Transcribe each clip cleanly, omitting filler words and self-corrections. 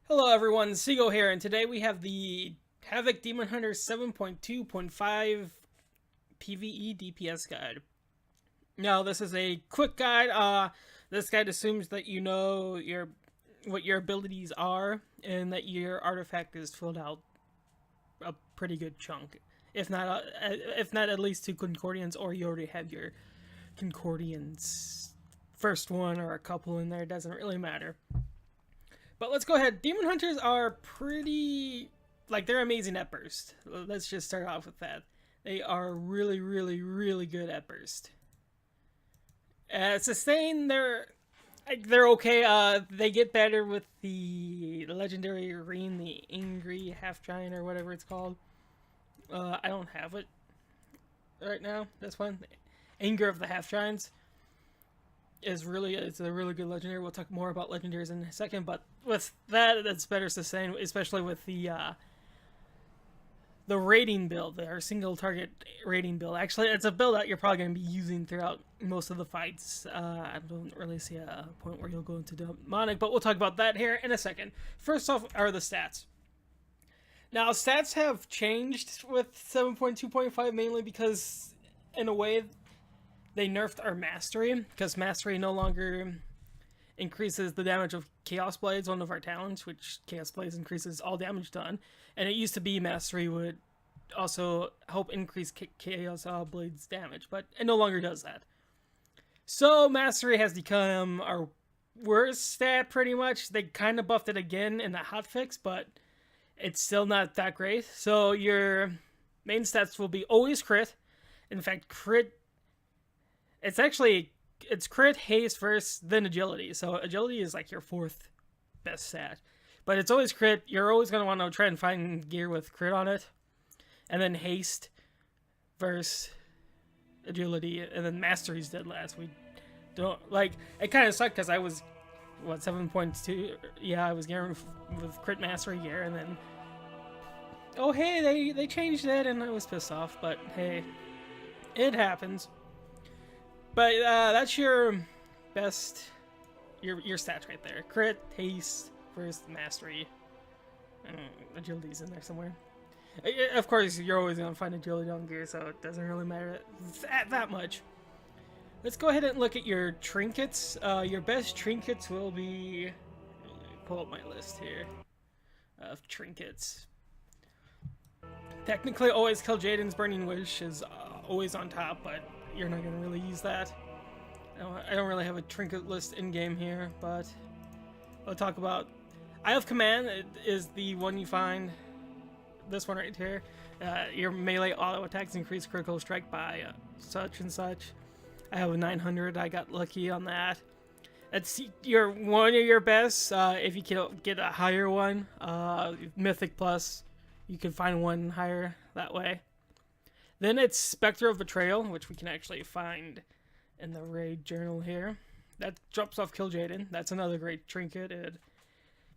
Hello everyone, Seagull here, and today we have the Havoc Demon Hunter 7.2.5 PvE DPS guide. Now, this is a quick guide. This guide assumes that you know what your abilities are and that your artifact is filled out a pretty good chunk. If not at least two Concordians, or you already have your Concordians first one or a couple in there, doesn't really matter. But let's go ahead. Demon Hunters are they're amazing at burst. Let's just start off with that. They are really, really, really good at burst. Sustain, they're okay. They get better with the legendary arena, the angry half giant or whatever it's called. I don't have it right now. This one, Anger of the Half Giants, it's a really good legendary. We'll talk more about legendaries in a second, but with that, it's better sustain, especially with the raiding build, our single target raiding build. Actually, it's a build that you're probably going to be using throughout most of the fights. I don't really see a point where you'll go into demonic, but we'll talk about that here in a second. First off are the stats. Now, stats have changed with 7.2.5 mainly because, in a way, they nerfed our mastery, because mastery no longer increases the damage of Chaos Blades, one of our talents, which Chaos Blades increases all damage done. And it used to be mastery would also help increase Chaos Blades damage, but it no longer does that. So mastery has become our worst stat, pretty much. They kind of buffed it again in the hotfix, but it's still not that great. So your main stats will be always crit. In fact, crit, it's crit, haste, first, then agility. So agility is like your fourth best stat. But it's always crit. You're always going to want to try and find gear with crit on it. And then haste, versus agility, and then mastery's dead last. We don't, it kind of sucked because I was, 7.2? Yeah, I was gearing with crit mastery gear, and then, oh hey, they changed it, and I was pissed off, but hey, it happens. But that's your best, your stats right there. Crit, haste, first, mastery. Agility's in there somewhere. Of course, you're always going to find agility on gear, so it doesn't really matter that much. Let's go ahead and look at your trinkets. Your best trinkets will be... Pull up my list here of trinkets. Technically, always kill Jaden's Burning Wish is always on top, but you're not going to really use that. I don't really have a trinket list in-game here, but I'll talk about... Eye of Command. It is the one you find, this one right here. Your melee auto attacks increase critical strike by such and such. I have a 900. I got lucky on that. That's one of your best. If you can get a higher one, Mythic Plus, you can find one higher that way. Then it's Spectre of Betrayal, which we can actually find in the raid journal here. That drops off Kill Jaden. That's another great trinket. It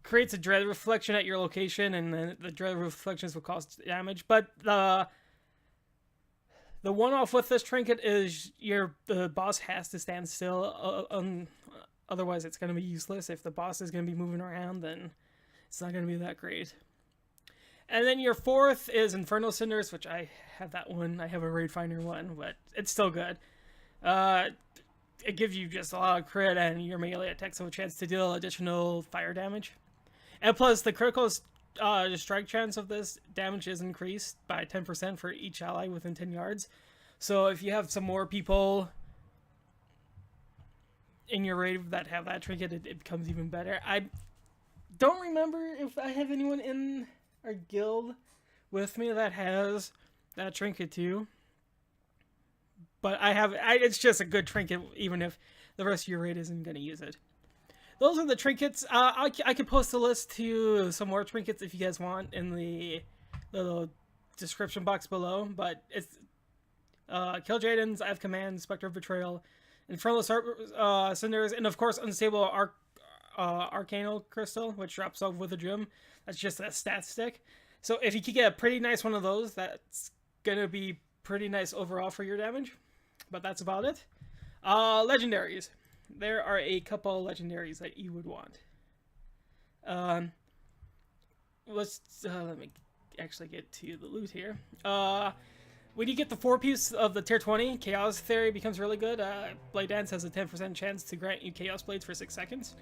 creates a dread reflection at your location, and then the dread reflections will cause damage. But the one-off with this trinket is the boss has to stand still. Otherwise, it's going to be useless. If the boss is going to be moving around, then it's not going to be that great. And then your fourth is Infernal Cinders, which I have that one. I have a Raid Finder one, but it's still good. It gives you just a lot of crit, and your melee attacks have a chance to deal additional fire damage. And plus, the critical strike chance of this damage is increased by 10% for each ally within 10 yards. So if you have some more people in your raid that have that trinket, it becomes even better. I don't remember if I have anyone in our guild with me that has that trinket too, but it's just a good trinket even if the rest of your raid isn't going to use it. Those are the trinkets. I can post a list to some more trinkets if you guys want in the little description box below, but it's Kill Jaden's, I have Command, Spectre of Betrayal, Infernal Cinders, and of course Unstable Arcanal Crystal, which drops off with a gem. That's just a stat stick. So if you could get a pretty nice one of those, that's gonna be pretty nice overall for your damage. But that's about it. Legendaries. There are a couple legendaries that you would want. let me actually get to the loot here. When you get the 4-piece of the tier 20, Chaos Theory becomes really good. Blade Dance has a 10% chance to grant you Chaos Blades for 6 seconds.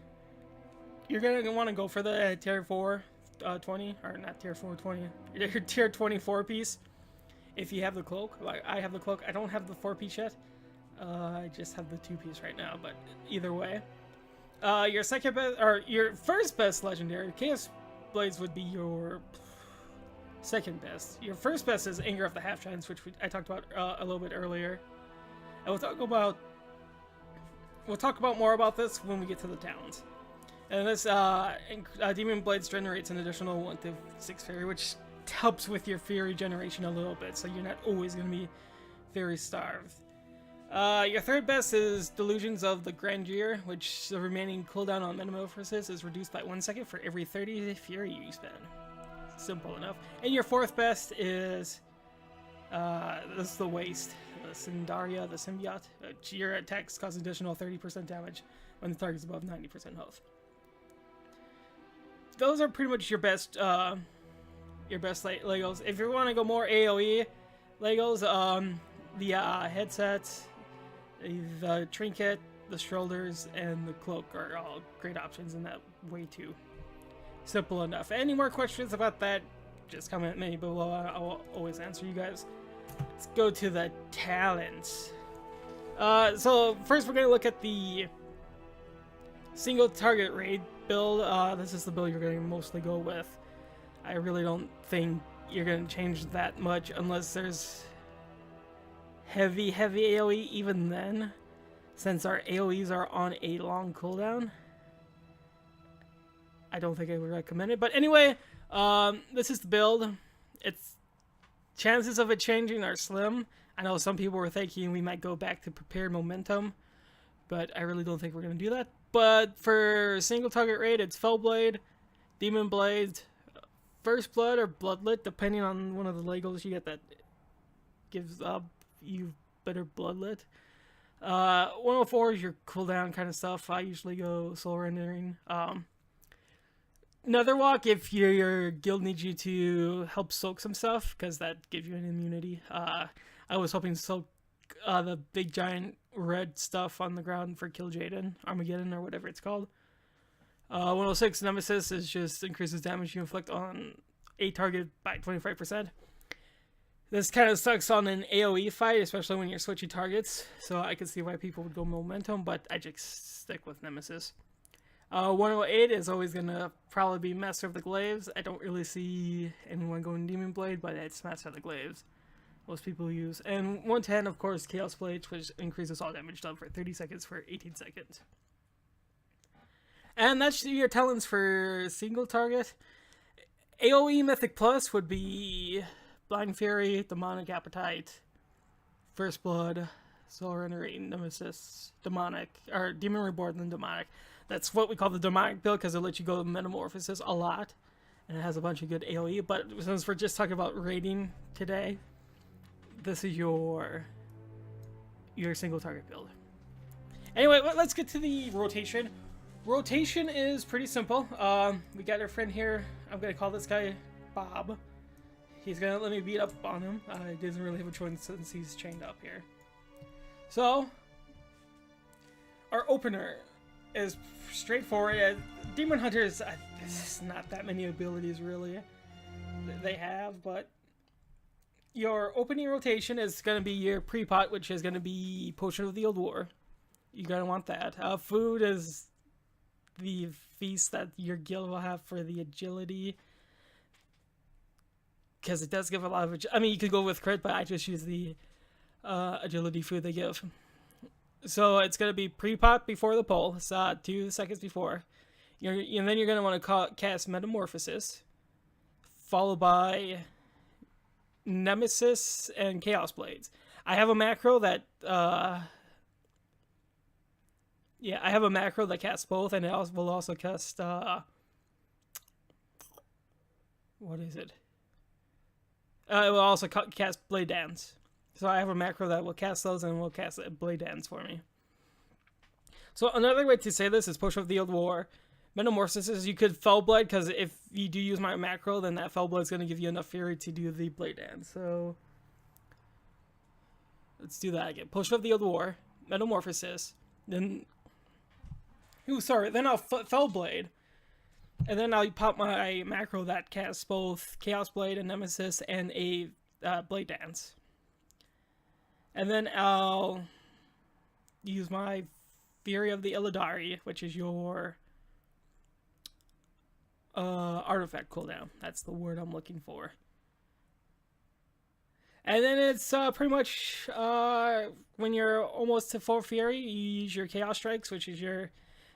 You're going to want to go for the tier 4 20, or not tier 4 20, your tier 24 piece. If you have the cloak, like I have the cloak, I don't have the 4-piece yet. I just have the 2-piece right now, but either way. Your second best, or your first best legendary, Chaos Blades would be your second best. Your first best is Anger of the Half Giants, which I talked about a little bit earlier. And we'll talk about more about this when we get to the towns. And this Demon Blades generates an additional 1 to 6 Fury, which helps with your Fury generation a little bit, so you're not always going to be Fury starved. Your third best is Delusions of the Grandeur, which the remaining cooldown on Metamorphosis is reduced by 1 second for every 30 Fury you spend. Simple enough. And your fourth best is this is the Waste, the Cindaria, the Symbiote. Your attacks cause additional 30% damage when the target's above 90% health. Those are pretty much your best Legos. If you want to go more AoE Legos, the headset, the trinket, the shoulders, and the cloak are all great options in that way too. Simple enough. Any more questions about that, just comment me below. I'll always answer you guys. Let's go to the talents. So first we're going to look at the single target raid build. This is the build you're going to mostly go with. I really don't think you're going to change that much unless there's heavy AoE. Even then, since our AoEs are on a long cooldown, I don't think I would recommend it. But anyway, this is the build. Its chances of it changing are slim. I know some people were thinking we might go back to prepared momentum, but I really don't think we're going to do that. But for single target raid, it's Fellblade, Demon Blade, First Blood, or Bloodlet, depending on one of the Legos you get that gives you better Bloodlet. 104 is your cooldown kind of stuff. I usually go Soul Rendering. Netherwalk if your guild needs you to help soak some stuff, because that gives you an immunity. I was hoping to soak the big giant red stuff on the ground for Kill Jaden, Armageddon, or whatever it's called. 106 Nemesis is just increases damage you inflict on a target by 25%. This kind of sucks on an AoE fight, especially when you're switching targets, so I can see why people would go Momentum, but I just stick with Nemesis. 108 is always going to probably be Master of the Glaives. I don't really see anyone going Demon Blade, but it's Master of the Glaives most people use. And 110, of course, Chaos Blade, which increases all damage done for 30 seconds for 18 seconds. And that's your talents for single target. AoE Mythic Plus would be Blind Fury, Demonic Appetite, First Blood, Soul Rendering, Nemesis, Demonic, or Demon Reborn, and Demonic. That's what we call the Demonic build, because it lets you go Metamorphosis a lot, and it has a bunch of good AoE. But since we're just talking about raiding today, this is your single target build. Anyway, let's get to the rotation. Rotation is pretty simple. We got our friend here. I'm gonna call this guy Bob. He's gonna let me beat up on him. He doesn't really have a choice since he's chained up here. So, our opener is straightforward. Demon Hunters, there's not that many abilities really they have, but your opening rotation is going to be your pre-pot, which is going to be Potion of the Old War. You're going to want that. Food is the feast that your guild will have for the agility, because it does give a lot of, I mean, you could go with crit, but I just use the agility food they give. So it's going to be pre-pot before the pull, so 2 seconds before. And then you're going to want to cast Metamorphosis, followed by Nemesis and Chaos Blades. I have a macro that I have a macro that casts both, and it will also cast what is it? It will also cast Blade Dance. So I have a macro that will cast those and will cast Blade Dance for me. So another way to say this is Potion of the Old War, Metamorphosis, you could Fell Blade, because if you do use my macro, then that Fell Blade is going to give you enough Fury to do the Blade Dance. So let's do that again. Push of the Old War, Metamorphosis, then... Ooh, sorry, then I'll Fell Blade. And then I'll pop my macro that casts both Chaos Blade and Nemesis and a Blade Dance. And then I'll use my Fury of the Illidari, which is your artifact cooldown. That's the word I'm looking for. And then it's pretty much when you're almost to full Fury, you use your Chaos Strikes, which is your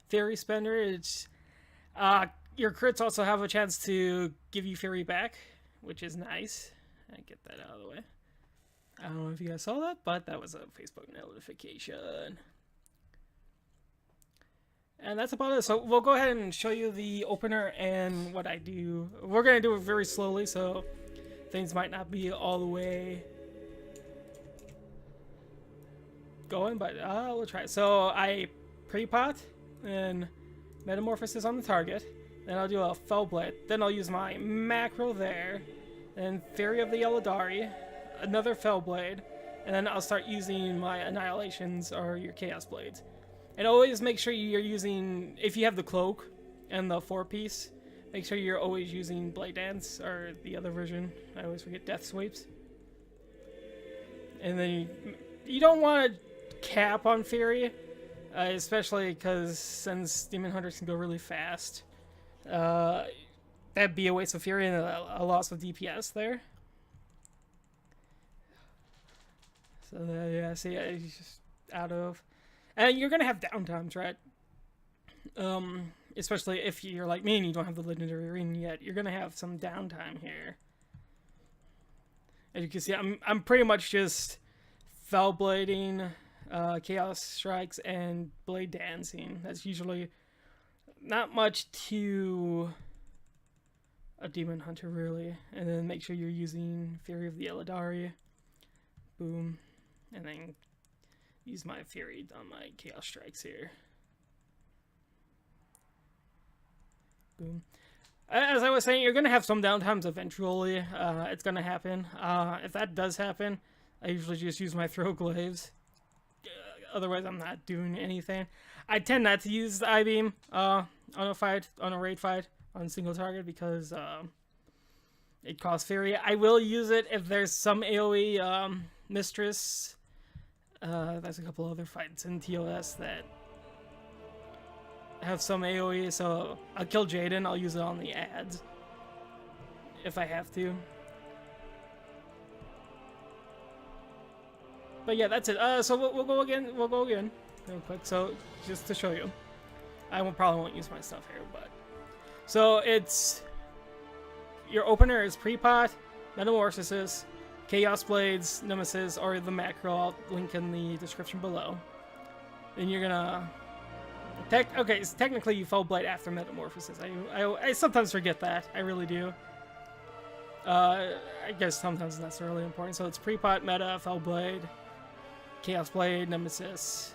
Fury Spender. It's your crits also have a chance to give you Fury back, which is nice. I get that out of the way. I don't know if you guys saw that, but that was a Facebook notification. And that's about it. So we'll go ahead and show you the opener and what I do. We're going to do it very slowly, so things might not be all the way going, but we'll try it. So I pre-pot and Metamorphosis on the target. Then I'll do a Fell Blade. Then I'll use my macro there. Then Fury of the Illidari. Another Fell Blade. And then I'll start using my Annihilations or your Chaos Blades. And always make sure you're using, if you have the Cloak and the 4-piece, make sure you're always using Blade Dance or the other version. I always forget Death Sweeps. And then you don't want to cap on Fury, especially because since Demon Hunters can go really fast. That'd be a waste of Fury and a loss of DPS there. So yeah, see, he's just out of... And you're gonna have downtimes, right? Especially if you're like me and you don't have the Legendary Arena yet, you're gonna have some downtime here. As you can see, I'm pretty much just Fell Blading, Chaos Strikes, and Blade Dancing. That's usually not much to a Demon Hunter, really. And then make sure you're using Fury of the Illidari. Boom. And then use my Fury on my Chaos Strikes here. Boom. As I was saying, you're going to have some downtimes eventually. It's going to happen. If that does happen, I usually just use my Throw Glaives. Otherwise, I'm not doing anything. I tend not to use the I-Beam on a raid fight, on single target, because it costs Fury. I will use it if there's some AoE Mistress. There's a couple other fights in TOS that have some AoE, so I'll kill Jaden. I'll use it on the ads if I have to. But yeah, that's it. So we'll go again. We'll go again real quick. So just to show you, probably won't use my stuff here, but so it's your opener is pre-pot, Metamorphosis, Chaos Blades, Nemesis, or the macro. I'll link in the description below. Then you're gonna okay, so technically you Fell Blade after Metamorphosis. I sometimes forget that. I really do. I guess sometimes that's really important. So it's pre-pot, meta, Fell Blade, Chaos Blade, Nemesis,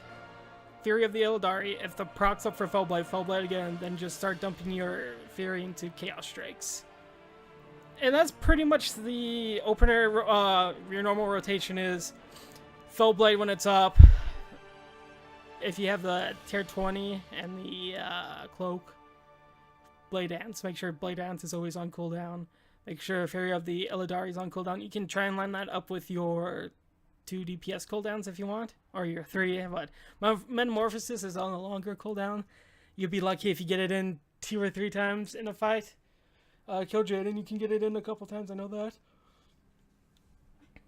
Fury of the Illidari. If the proc's up for Fell Blade again, then just start dumping your Fury into Chaos Strikes. And that's pretty much the opener. Your normal rotation is Fell Blade when it's up. If you have the tier 20 and the cloak, Blade Dance. Make sure Blade Dance is always on cooldown. Make sure Fury of the Illidari is on cooldown. You can try and line that up with your 2 DPS cooldowns if you want, or your 3. But Metamorphosis is on a longer cooldown. You'll be lucky if you get it in 2 or 3 times in a fight. Kill Jaden, you can get it in a couple times, I know that.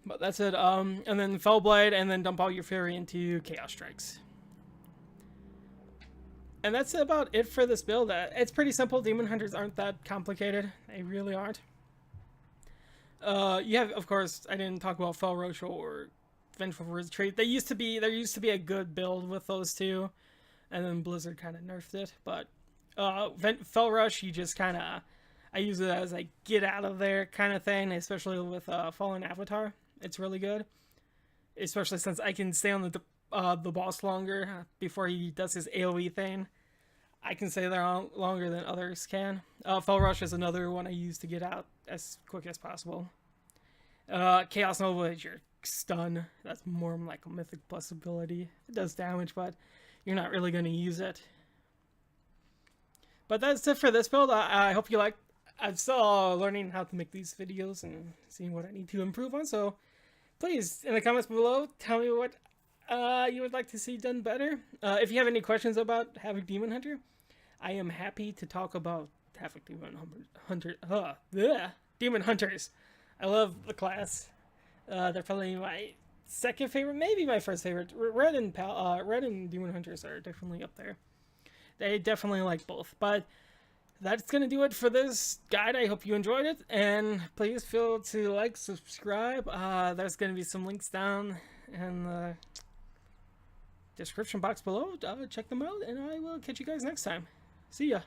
But that's it. And then Fell Blade, and then dump all your Fury into Chaos Strikes. And that's about it for this build. It's pretty simple. Demon Hunters aren't that complicated. They really aren't. You have, of course, I didn't talk about Fell Rush or Vengeful Retreat. There used to be a good build with those two, and then Blizzard kind of nerfed it. But Fell Rush, you just kind of, I use it as a get out of there kind of thing, especially with Fallen Avatar. It's really good, especially since I can stay on the boss longer before he does his AoE thing. I can say they're longer than others can. Fell Rush is another one I use to get out as quick as possible. Chaos Nova is your stun. That's more like a Mythic Plus ability. It does damage, but you're not really going to use it. But that's it for this build. I hope you liked. I'm still learning how to make these videos and seeing what I need to improve on. So please, in the comments below, tell me what you would like to see done better. If you have any questions about Havoc Demon Hunter, I am happy to talk about Havoc Demon Demon Hunters. I love the class. They're probably my second favorite, maybe my first favorite. Red and Demon Hunters are definitely up there. They definitely like both. But that's going to do it for this guide. I hope you enjoyed it. And please feel to like, subscribe. There's going to be some links down in the description box below. Check them out. And I will catch you guys next time. See ya.